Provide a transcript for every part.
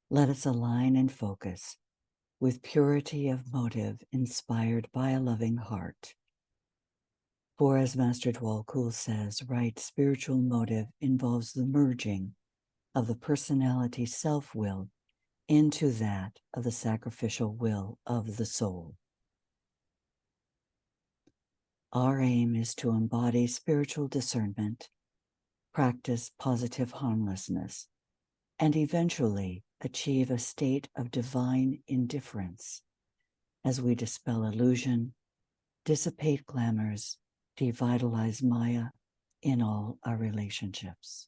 let us align and focus with purity of motive inspired by a loving heart. For as Master Dwalkul says, right spiritual motive involves the merging of the personality self-will into that of the sacrificial will of the soul. Our aim is to embody spiritual discernment, practice positive harmlessness, and eventually achieve a state of divine indifference as we dispel illusion, dissipate glamours, devitalize Maya in all our relationships.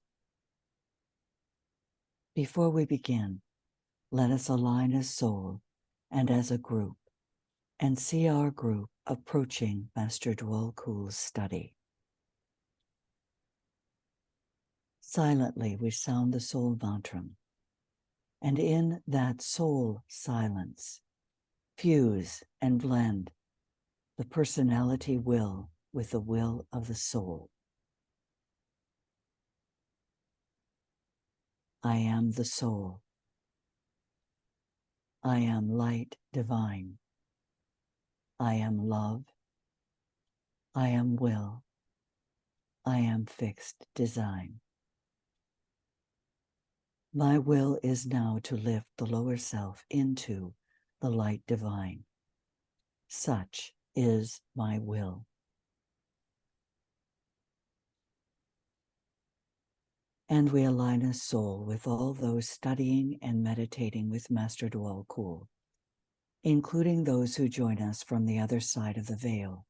Before we begin, let us align as soul and as a group and see our group approaching Master Dwalkul's study. Silently, we sound the soul mantra, and in that soul silence, fuse and blend the personality will with the will of the soul. I am the soul. I am light divine. I am love. I am will. I am fixed design. My will is now to lift the lower self into the light divine. Such is my will. And we align a soul with all those studying and meditating with Master Dwalkul, including those who join us from the other side of the veil.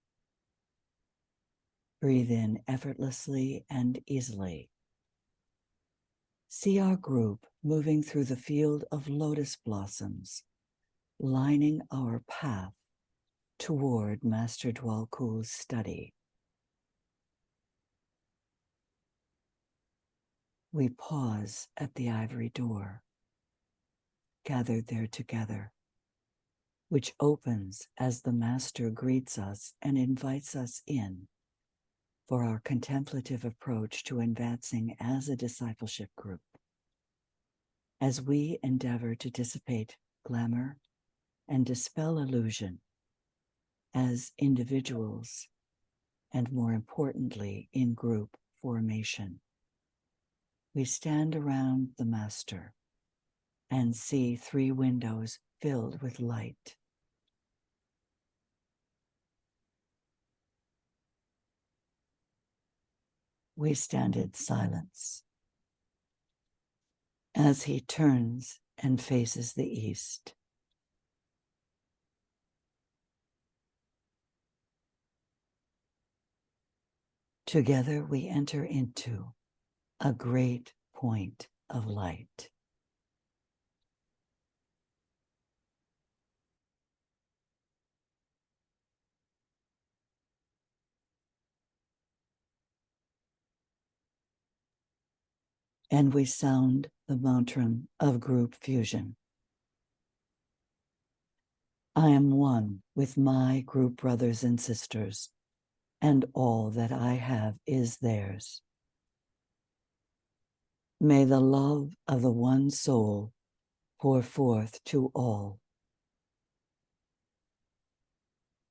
Breathe in effortlessly and easily. See our group moving through the field of lotus blossoms, lining our path toward Master Dwalkul's study. We pause at the ivory door, gathered there together, which opens as the Master greets us and invites us in for our contemplative approach to advancing as a discipleship group, as we endeavor to dissipate glamour and dispel illusion as individuals, and more importantly, in group formation. We stand around the Master and see 3 windows filled with light. We stand in silence as he turns and faces the east. Together we enter into a great point of light. And we sound the mantra of group fusion. I am one with my group brothers and sisters, and all that I have is theirs. May the love of the one soul pour forth to all.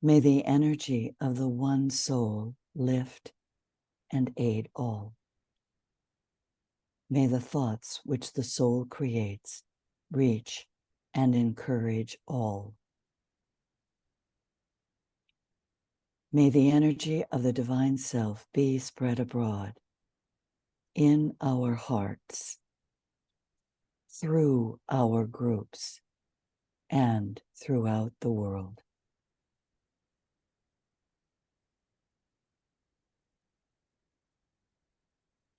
May the energy of the one soul lift and aid all. May the thoughts which the soul creates reach and encourage all. May the energy of the divine self be spread abroad in our hearts, through our groups, and throughout the world.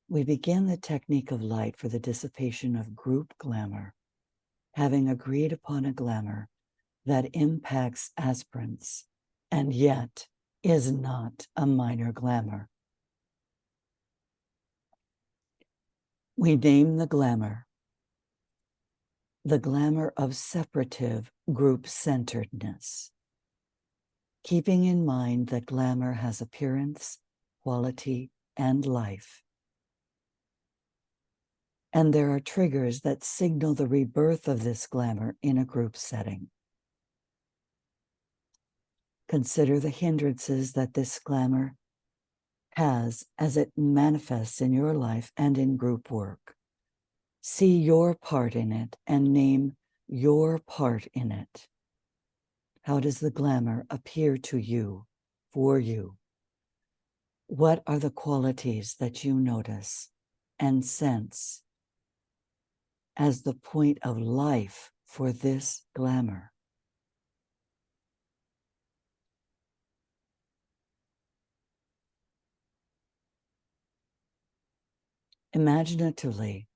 We begin the technique of light for the dissipation of group glamour, having agreed upon a glamour that impacts aspirants and yet is not a minor glamour. We name the glamour of separative group-centeredness, keeping in mind that glamour has appearance, quality, and life. And there are triggers that signal the rebirth of this glamour in a group setting. Consider the hindrances that this glamour has as it manifests in your life and in group work. See your part in it and name your part in it. How does the glamour appear to you, for you? What are the qualities that you notice and sense as the point of life for this glamour? Imaginatively,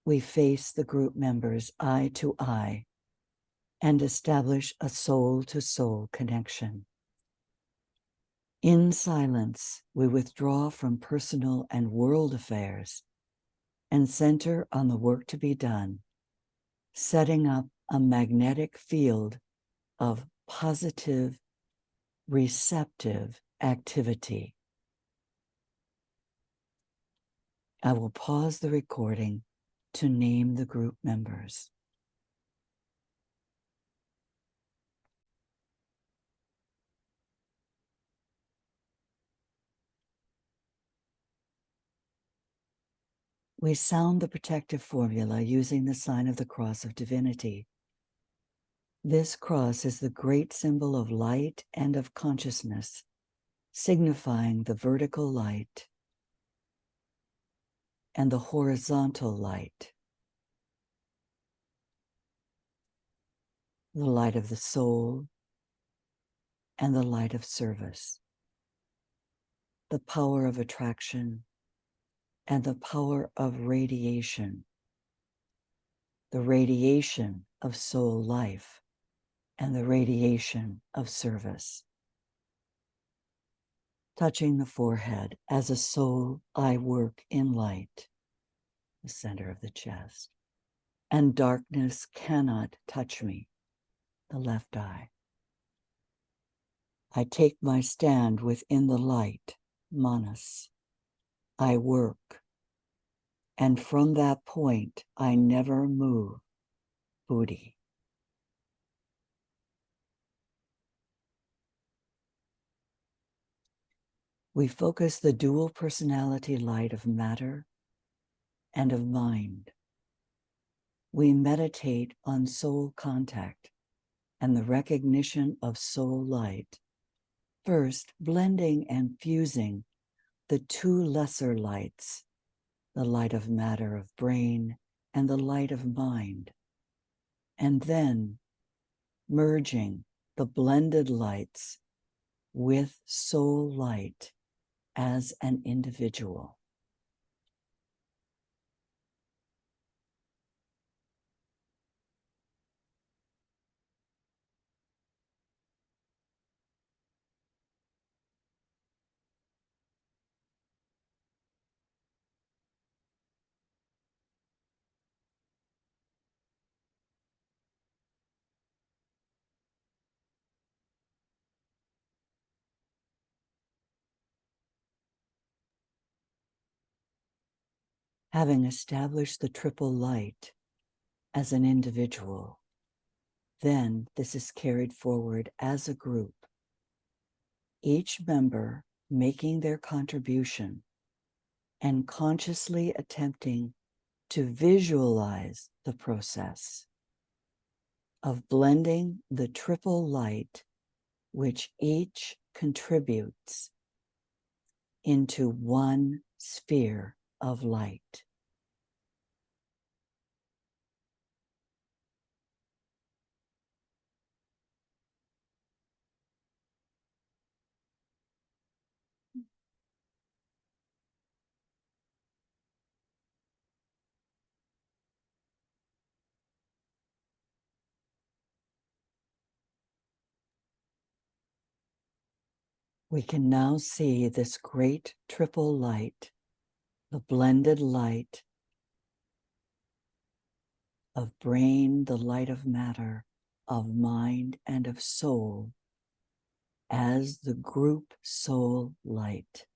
we face the group members eye to eye and establish a soul-to-soul connection. In silence, we withdraw from personal and world affairs and center on the work to be done, setting up a magnetic field of positive, receptive activity. I will pause the recording to name the group members. We sound the protective formula using the sign of the cross of divinity. This cross is the great symbol of light and of consciousness, signifying the vertical light and the horizontal light, the light of the soul and the light of service, the power of attraction and the power of radiation, the radiation of soul life and the radiation of service. Touching the forehead, as a soul, I work in light, the center of the chest, and darkness cannot touch me, the left eye. I take my stand within the light, manas. I work, and from that point, I never move, buddhi. We focus the dual personality light of matter and of mind. We meditate on soul contact and the recognition of soul light, first blending and fusing the two lesser lights, the light of matter of brain and the light of mind, and then merging the blended lights with soul light as an individual. Having established the triple light as an individual, then this is carried forward as a group, each member making their contribution and consciously attempting to visualize the process of blending the triple light which each contributes into one sphere of light. We can now see this great triple light, the blended light of brain, the light of matter, of mind, and of soul, as the group soul light.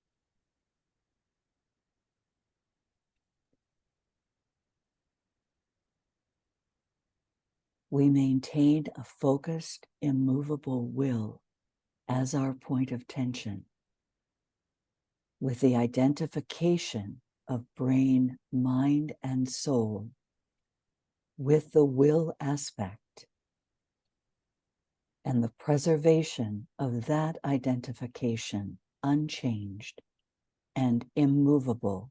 We maintain a focused, immovable will as our point of tension, with the identification of brain, mind, and soul with the will aspect, and the preservation of that identification unchanged and immovable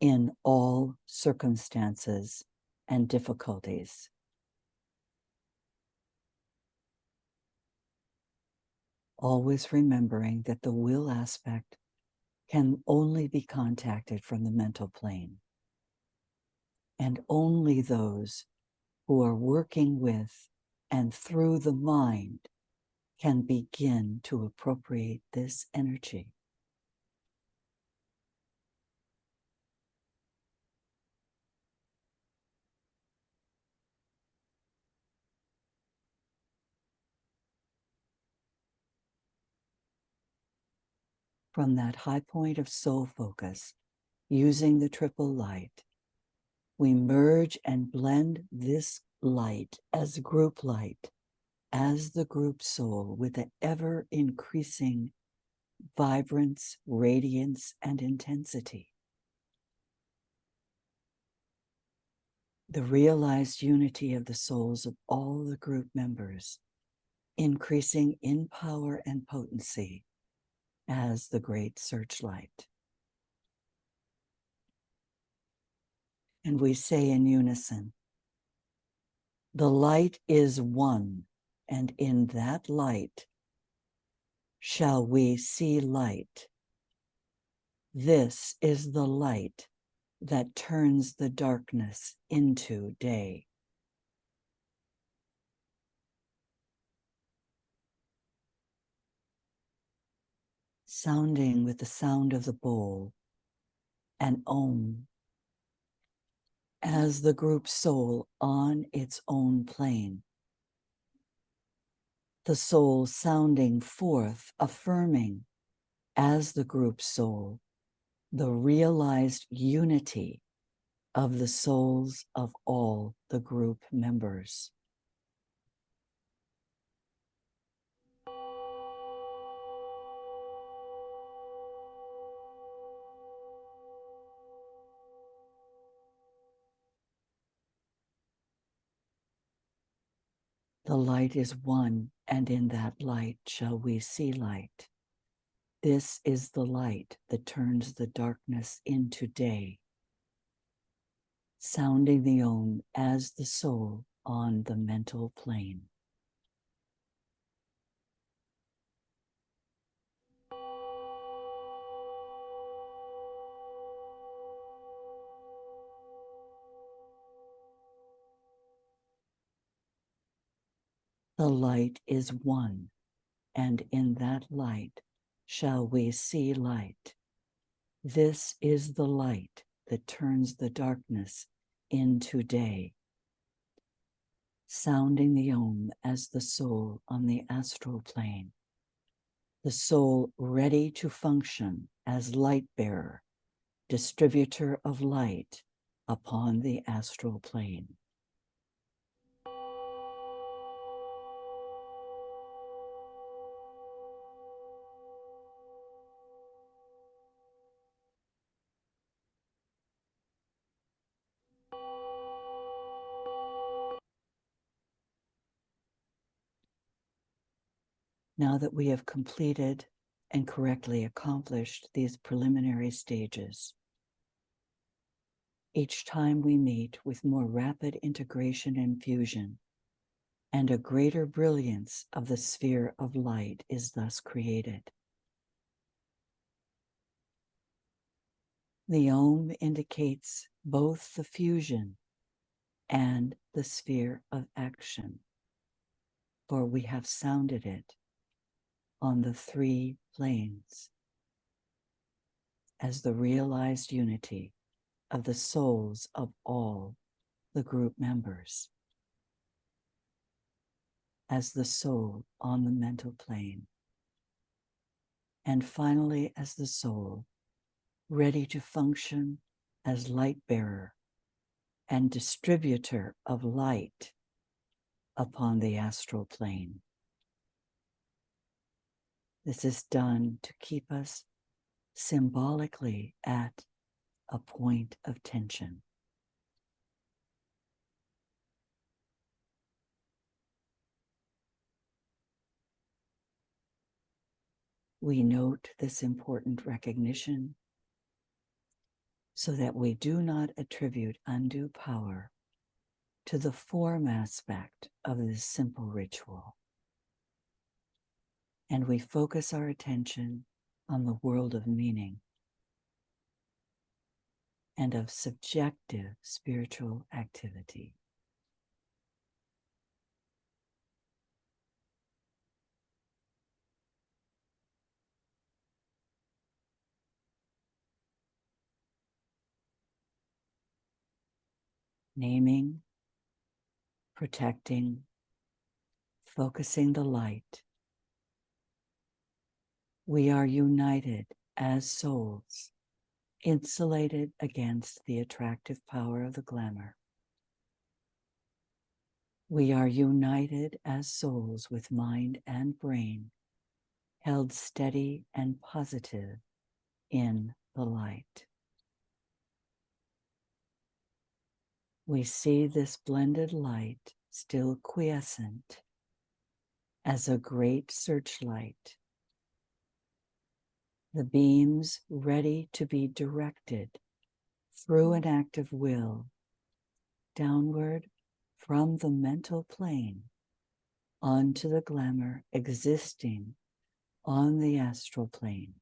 in all circumstances and difficulties. Always remembering that the will aspect can only be contacted from the mental plane, and only those who are working with and through the mind can begin to appropriate this energy. From that high point of soul focus, using the triple light, we merge and blend this light as group light, as the group soul, with an ever increasing vibrance, radiance, and intensity. The realized unity of the souls of all the group members, increasing in power and potency as the great searchlight. And we say in unison, the light is one, and in that light shall we see light. This is the light that turns the darkness into day. Sounding with the sound of the bowl, an Om, as the group soul on its own plane. The soul sounding forth, affirming, as the group soul, the realized unity of the souls of all the group members. The light is one, and in that light shall we see light. This is the light that turns the darkness into day. Sounding the Om as the soul on the mental plane. The light is one, and in that light shall we see light. This is the light that turns the darkness into day. Sounding the Om as the soul on the astral plane. The soul ready to function as light bearer, distributor of light upon the astral plane. Now that we have completed and correctly accomplished these preliminary stages, each time we meet with more rapid integration and fusion, and a greater brilliance of the sphere of light is thus created. The Om indicates both the fusion and the sphere of action, for we have sounded it on the three planes as the realized unity of the souls of all the group members, as the soul on the mental plane, and finally as the soul ready to function as light bearer and distributor of light upon the astral plane. This is done to keep us symbolically at a point of tension. We note this important recognition so that we do not attribute undue power to the form aspect of this simple ritual. And we focus our attention on the world of meaning and of subjective spiritual activity. Naming, protecting, focusing the light. We are united as souls, insulated against the attractive power of the glamour. We are united as souls with mind and brain, held steady and positive in the light. We see this blended light still quiescent as a great searchlight, the beams ready to be directed through an act of will downward from the mental plane onto the glamour existing on the astral plane,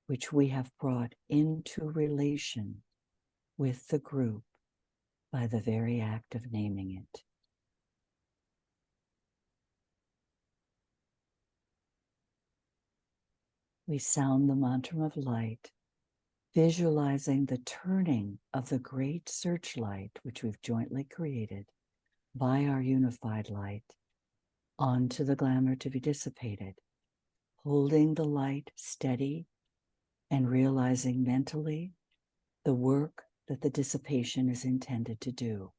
which we have brought into relation with the group by the very act of naming it. We sound the mantra of light, visualizing the turning of the great searchlight which we've jointly created by our unified light onto the glamour to be dissipated, holding the light steady and realizing mentally the work that the dissipation is intended to do.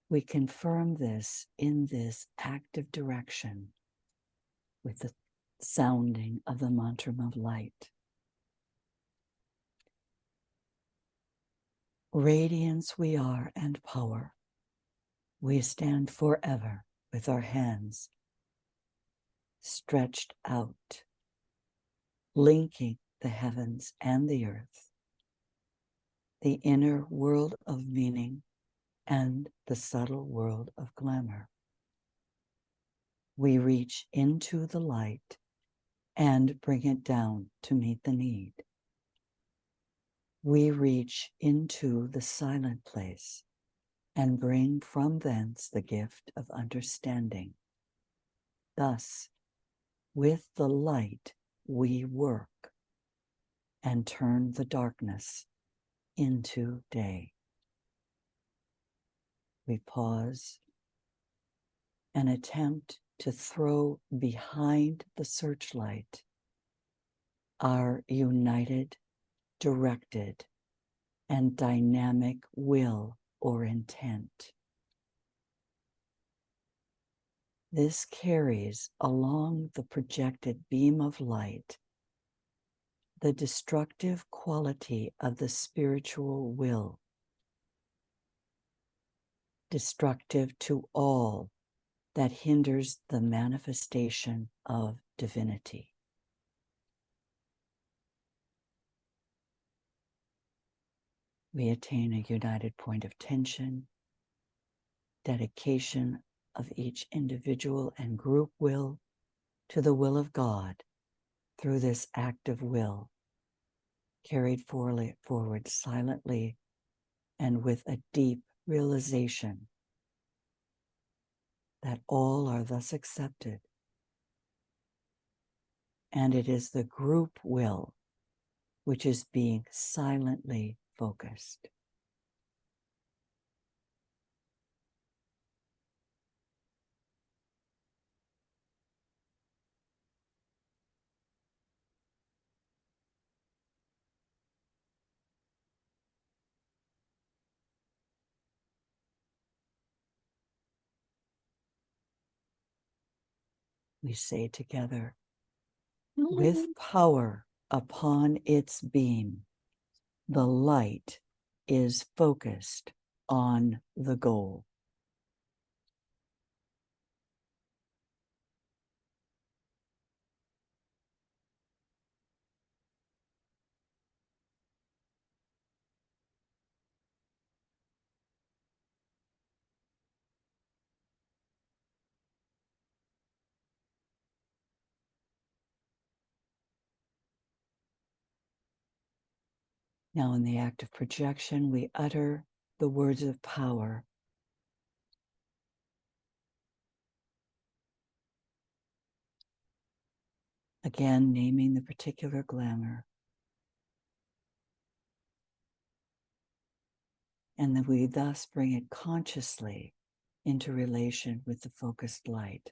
We confirm this in this active direction with the sounding of the mantra of light. Radiance we are and power. We stand forever with our hands stretched out, linking the heavens and the earth, the inner world of meaning and the subtle world of glamour. We reach into the light and bring it down to meet the need. We reach into the silent place and bring from thence the gift of understanding. Thus, with the light we work and turn the darkness into day. We pause and attempt to throw behind the searchlight our united, directed, and dynamic will or intent. This carries along the projected beam of light the destructive quality of the spiritual will, destructive to all that hinders the manifestation of divinity. We attain a united point of tension, dedication of each individual and group will to the will of God through this act of will, carried forward silently and with a deep realization that all are thus accepted. And it is the group will which is being silently focused. we say together. With power upon its beam, the light is focused on the goal. Now, in the act of projection, we utter the words of power. Again, naming the particular glamour. And then we thus bring it consciously into relation with the focused light,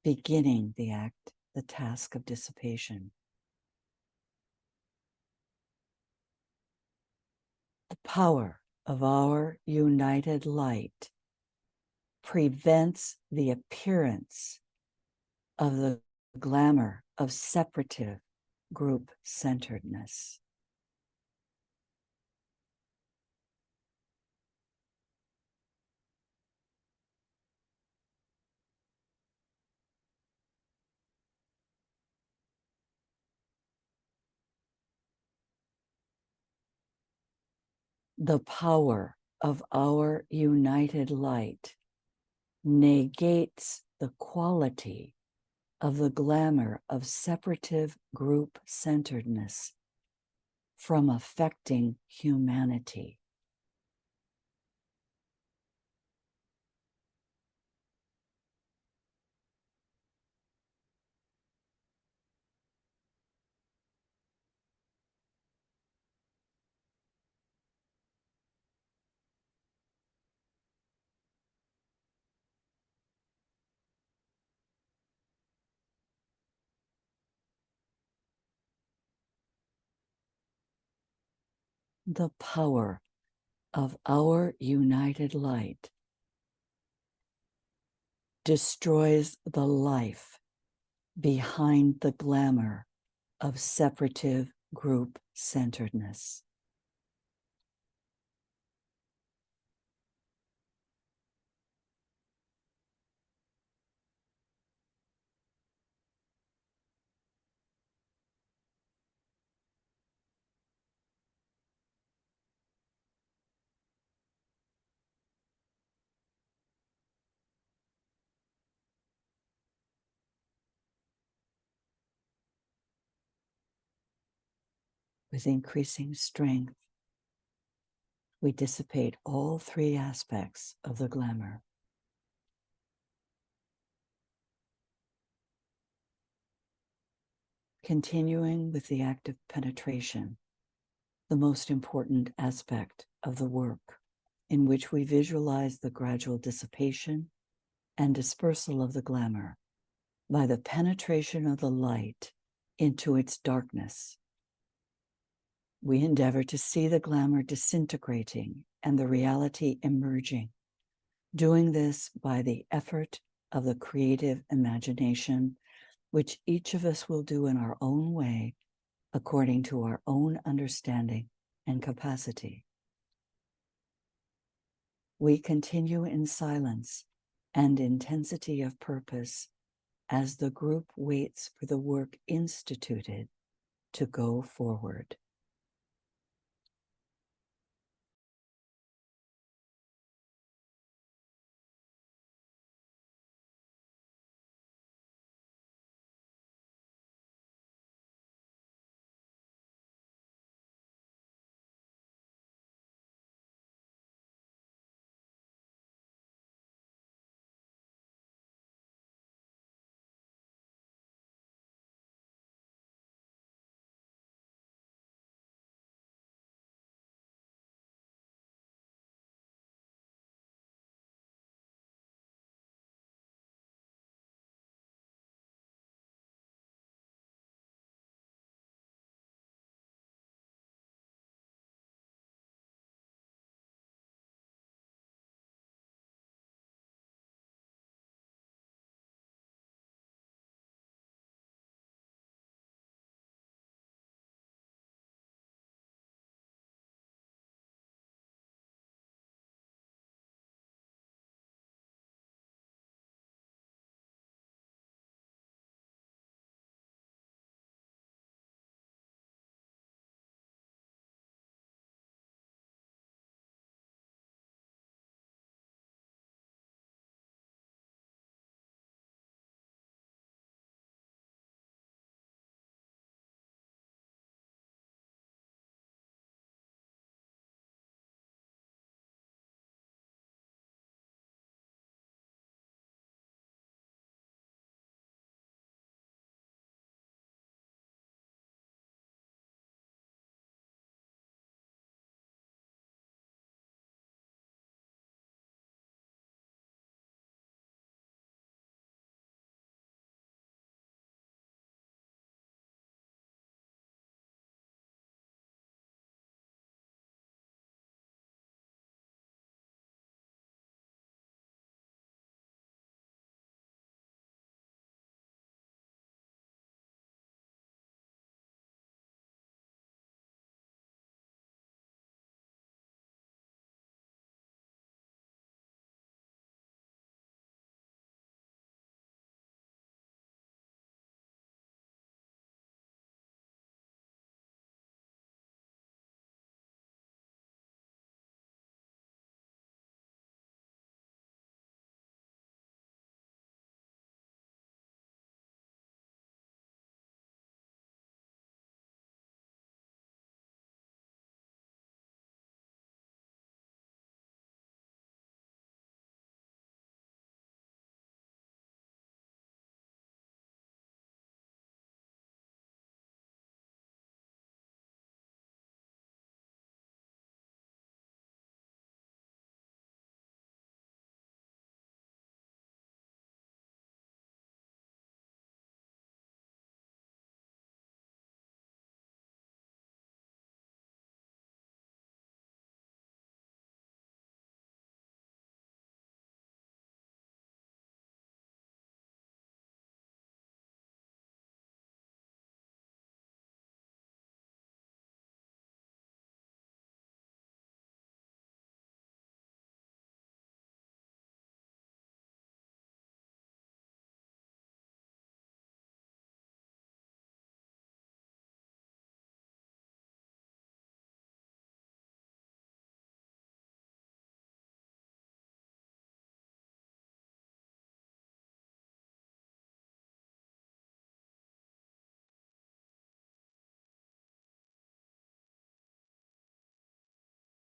beginning the act, the task of dissipation. The power of our united light prevents the appearance of the glamour of separative group-centeredness. The power of our united light negates the quality of the glamour of separative group-centeredness from affecting humanity. The power of our united light destroys the life behind the glamour of separative group-centeredness. With increasing strength, we dissipate all three aspects of the glamour. Continuing with the act of penetration, the most important aspect of the work, in which we visualize the gradual dissipation and dispersal of the glamour by the penetration of the light into its darkness. We endeavor to see the glamour disintegrating and the reality emerging, doing this by the effort of the creative imagination, which each of us will do in our own way, according to our own understanding and capacity. We continue in silence and intensity of purpose as the group waits for the work instituted to go forward.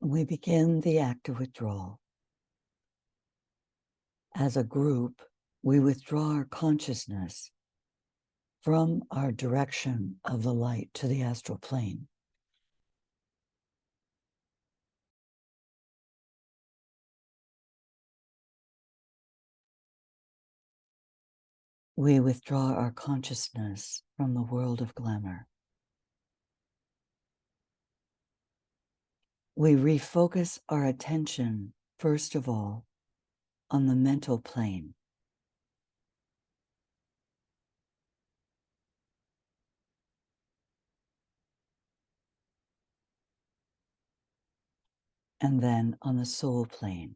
We begin the act of withdrawal. As a group, we withdraw our consciousness from our direction of the light to the astral plane. We withdraw our consciousness from the world of glamour. We refocus our attention, first of all, on the mental plane. And then on the soul plane,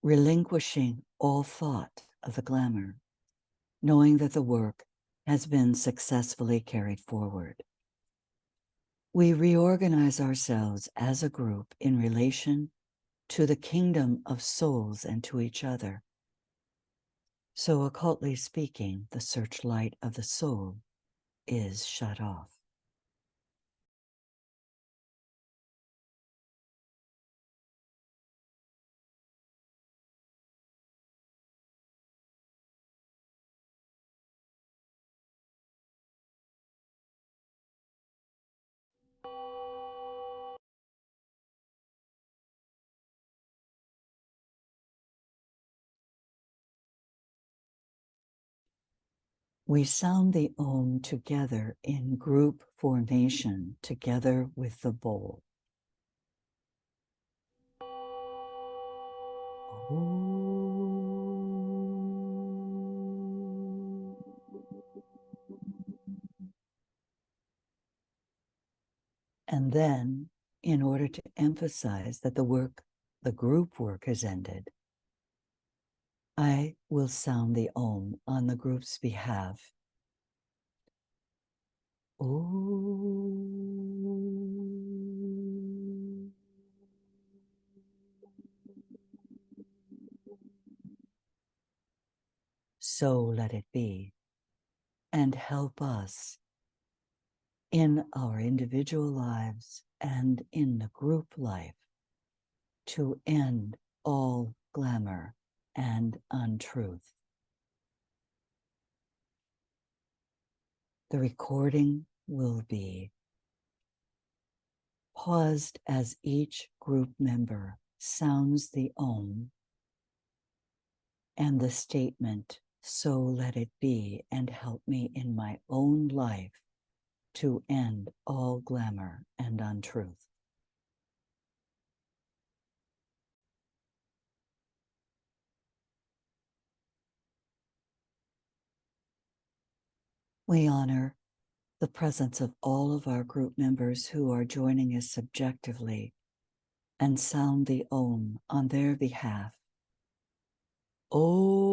relinquishing all thought of the glamour, knowing that the work has been successfully carried forward. We reorganize ourselves as a group in relation to the kingdom of souls and to each other. So, occultly speaking, the searchlight of the soul is shut off. We sound the Om together in group formation, together with the bowl. And then, in order to emphasize that the group work has ended, I will sound the Om on the group's behalf. Om. So let it be, and help us in our individual lives and in the group life to end all glamour and untruth. The recording will be paused as each group member sounds the Om and the statement, so let it be, and help me in my own life to end all glamour and untruth. We honor the presence of all of our group members who are joining us subjectively and sound the Om on their behalf. Om.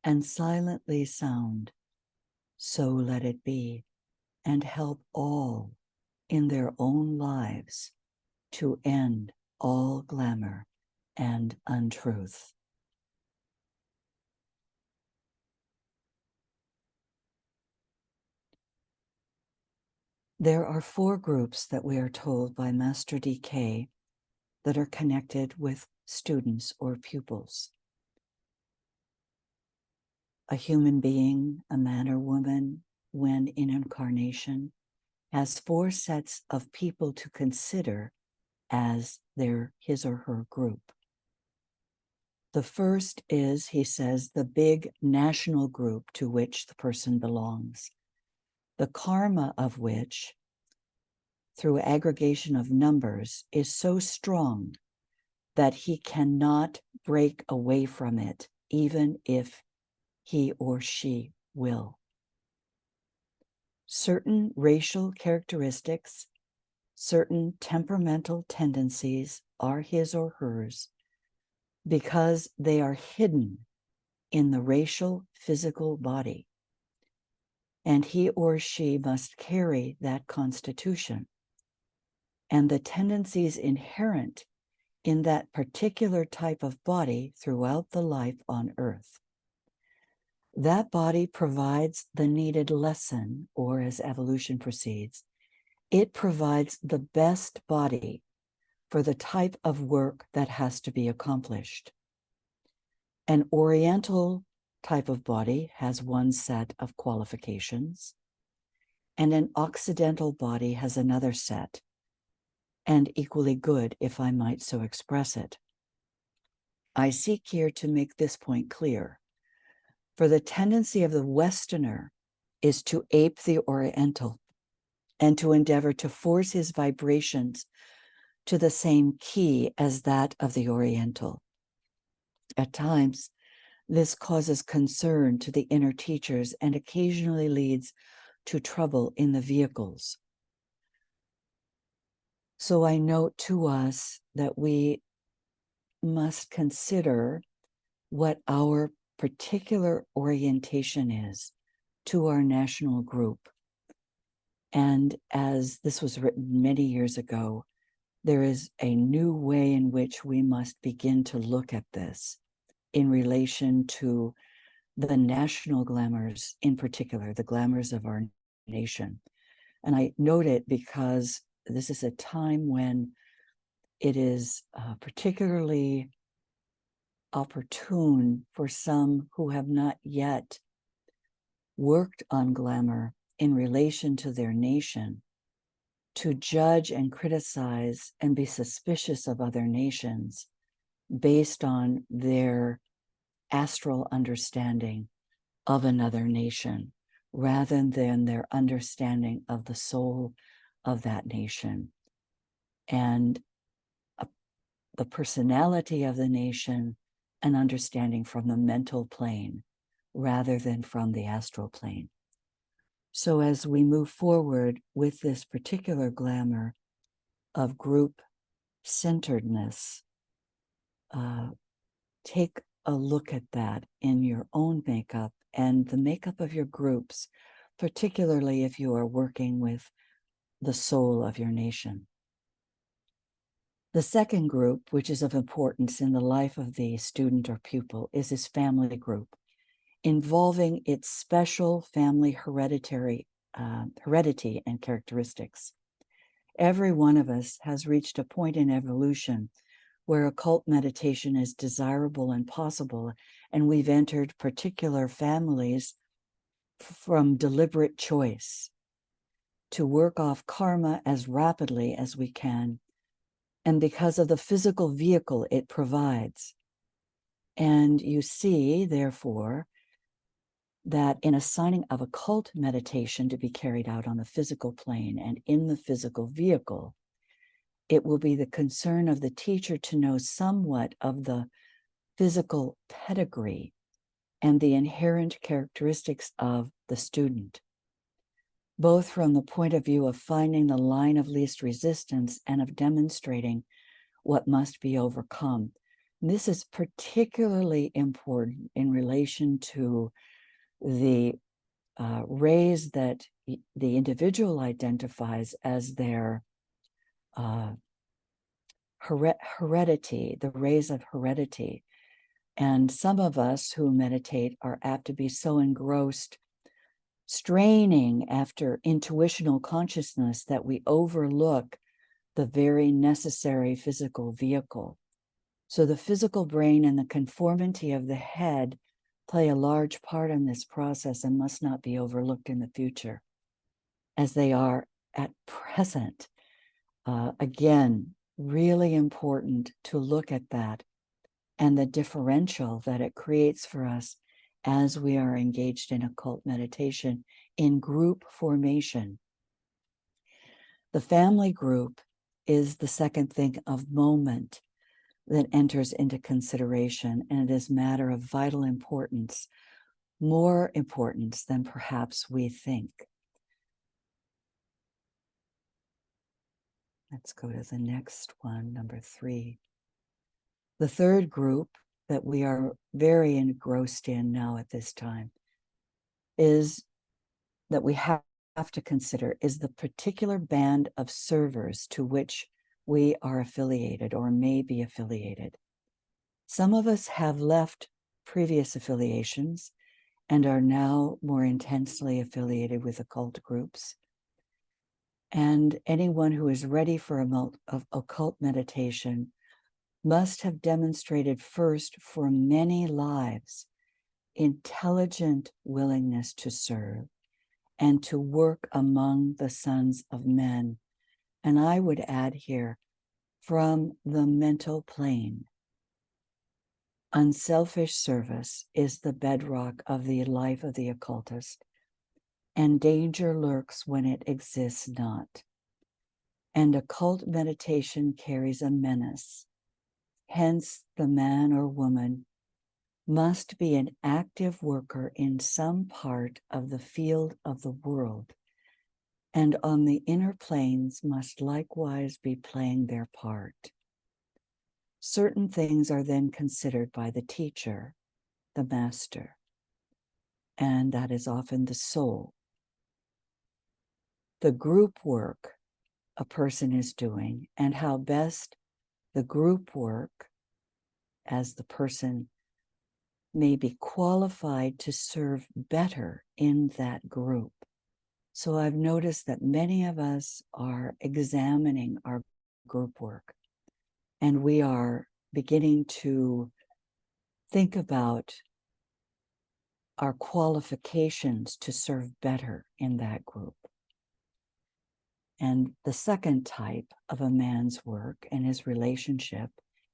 And silently sound, so let it be, and help all in their own lives to end all glamour and untruth. There are 4 groups that we are told by Master DK that are connected with students or pupils. A human being, a man or woman, when in incarnation, has 4 sets of people to consider as his or her group. The first is, he says, the big national group to which the person belongs, the karma of which, through aggregation of numbers, is so strong that he cannot break away from it, even if he or she will. Certain racial characteristics, certain temperamental tendencies are his or hers because they are hidden in the racial physical body. And he or she must carry that constitution and the tendencies inherent in that particular type of body throughout the life on earth. That body provides the needed lesson, or as evolution proceeds, it provides the best body for the type of work that has to be accomplished. An Oriental type of body has one set of qualifications, and an Occidental body has another set, and equally good, if I might so express it. I seek here to make this point clear, for the tendency of the Westerner is to ape the Oriental and to endeavor to force his vibrations to the same key as that of the Oriental. At times, this causes concern to the inner teachers and occasionally leads to trouble in the vehicles. So I note to us that we must consider what our particular orientation is to our national group. And as this was written many years ago, there is a new way in which we must begin to look at this in relation to the national glamours, in particular, the glamours of our nation. And I note it because this is a time when it is particularly opportune for some who have not yet worked on glamour in relation to their nation to judge and criticize and be suspicious of other nations based on their astral understanding of another nation rather than their understanding of the soul of that nation and the personality of the nation and understanding from the mental plane rather than from the astral plane. So as we move forward with this particular glamour of group centeredness, take a look at that in your own makeup and the makeup of your groups, particularly if you are working with the soul of your nation. The second group, which is of importance in the life of the student or pupil, is his family group, involving its special family heredity and characteristics. Every one of us has reached a point in evolution where occult meditation is desirable and possible, and we've entered particular families from deliberate choice to work off karma as rapidly as we can, and because of the physical vehicle it provides. And you see, therefore, that in assigning of occult meditation to be carried out on the physical plane and in the physical vehicle, it will be the concern of the teacher to know somewhat of the physical pedigree and the inherent characteristics of the student, both from the point of view of finding the line of least resistance and of demonstrating what must be overcome. And this is particularly important in relation to the rays that the individual identifies as their heredity, the rays of heredity. And some of us who meditate are apt to be so engrossed, straining after intuitional consciousness, that we overlook the very necessary physical vehicle. So the physical brain and the conformity of the head play a large part in this process and must not be overlooked in the future, as they are at present. Again, really important to look at that and the differential that it creates for us as we are engaged in occult meditation in group formation. The family group is the second thing of moment that enters into consideration, and it is a matter of vital importance, more importance than perhaps we think. Let's go to the next one, number 3. The third group that we are very engrossed in now at this time is that we have to consider is the particular band of servers to which we are affiliated or may be affiliated. Some of us have left previous affiliations and are now more intensely affiliated with occult groups. And anyone who is ready for occult meditation must have demonstrated first for many lives intelligent willingness to serve and to work among the sons of men. And I would add here, from the mental plane. Unselfish service is the bedrock of the life of the occultist, and danger lurks when it exists not. And occult meditation carries a menace. Hence, the man or woman must be an active worker in some part of the field of the world, and on the inner planes must likewise be playing their part. Certain things are then considered by the teacher, the master, and that is often the soul. The group work a person is doing and how best the group work as the person may be qualified to serve better in that group. So I've noticed that many of us are examining our group work, and we are beginning to think about our qualifications to serve better in that group. And the second type of a man's work and his relationship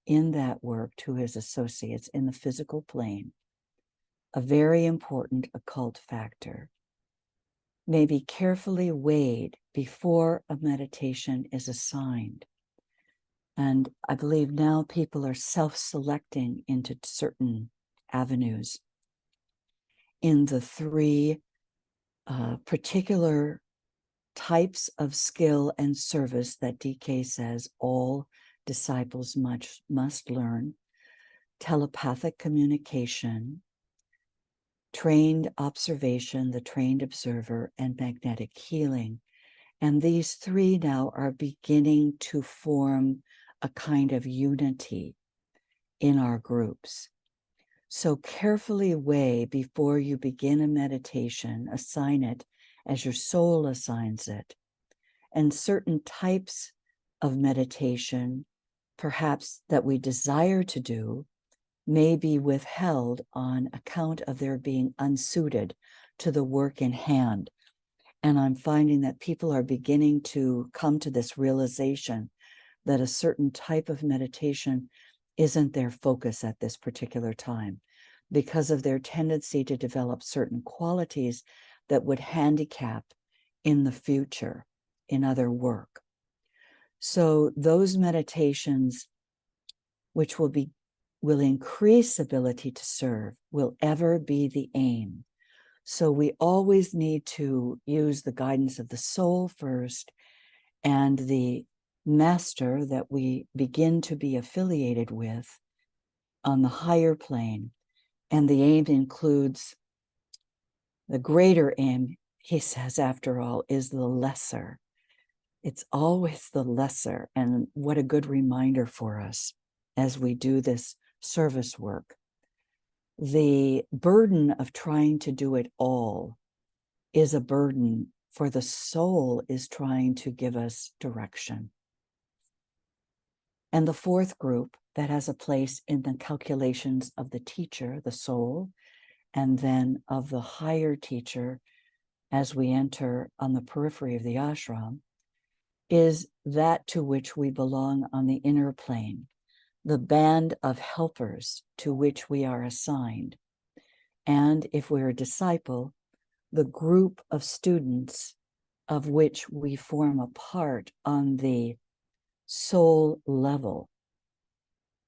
in that work to his associates in the physical plane, a very important occult factor, may be carefully weighed before a meditation is assigned. And I believe now people are self-selecting into certain avenues in the three particular types of skill and service that DK says all disciples must learn: telepathic communication, trained observation, the trained observer, and magnetic healing. And these three now are beginning to form a kind of unity in our groups. So carefully weigh before you begin a meditation, assign it as your soul assigns it. And certain types of meditation, perhaps that we desire to do, may be withheld on account of their being unsuited to the work in hand. And I'm finding that people are beginning to come to this realization that a certain type of meditation isn't their focus at this particular time because of their tendency to develop certain qualities that would handicap in the future in other work. So those meditations which will increase ability to serve will ever be the aim. So we always need to use the guidance of the soul first and the master that we begin to be affiliated with on the higher plane. And the aim includes the greater aim, he says, after all, is the lesser. It's always the lesser. And what a good reminder for us as we do this service work. The burden of trying to do it all is a burden, for the soul is trying to give us direction. And the fourth group that has a place in the calculations of the teacher, the soul, and then of the higher teacher as we enter on the periphery of the ashram, is that to which we belong on the inner plane, the band of helpers to which we are assigned. And if we're a disciple, the group of students of which we form a part on the soul level.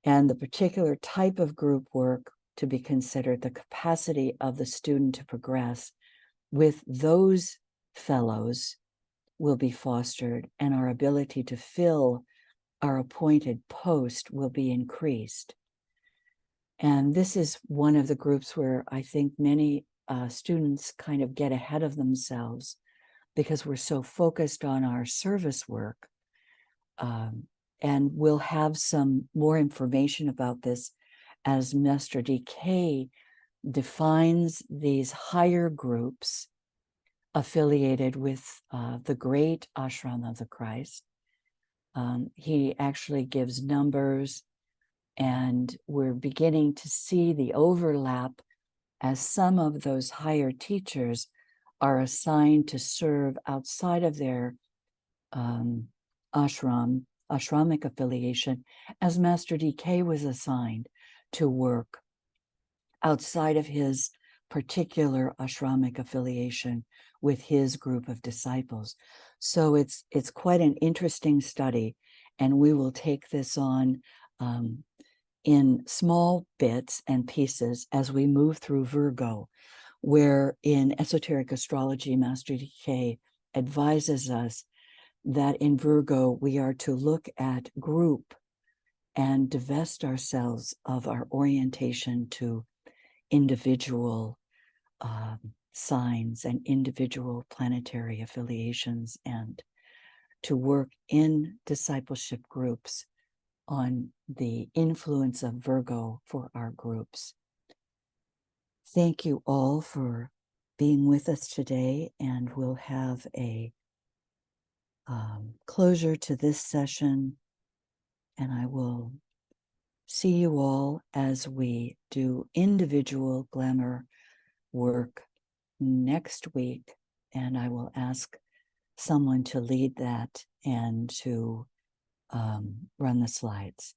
And the particular type of group work to be considered, the capacity of the student to progress with those fellows will be fostered, and our ability to fill our appointed post will be increased. And this is one of the groups where I think many students kind of get ahead of themselves because we're so focused on our service work. And we'll have some more information about this as Master DK defines these higher groups affiliated with the great ashram of the Christ. He actually gives numbers, and we're beginning to see the overlap as some of those higher teachers are assigned to serve outside of their ashramic affiliation, as Master DK was assigned to work outside of his particular ashramic affiliation with his group of disciples. So it's quite an interesting study, and we will take this on in small bits and pieces as we move through Virgo, where in esoteric astrology, Master DK advises us that in Virgo, we are to look at group and divest ourselves of our orientation to individual signs and individual planetary affiliations, and to work in discipleship groups on the influence of Virgo for our groups. Thank you all for being with us today, and we'll have a closure to this session, and I will see you all as we do individual Glamour work next week, and I will ask someone to lead that and to run the slides.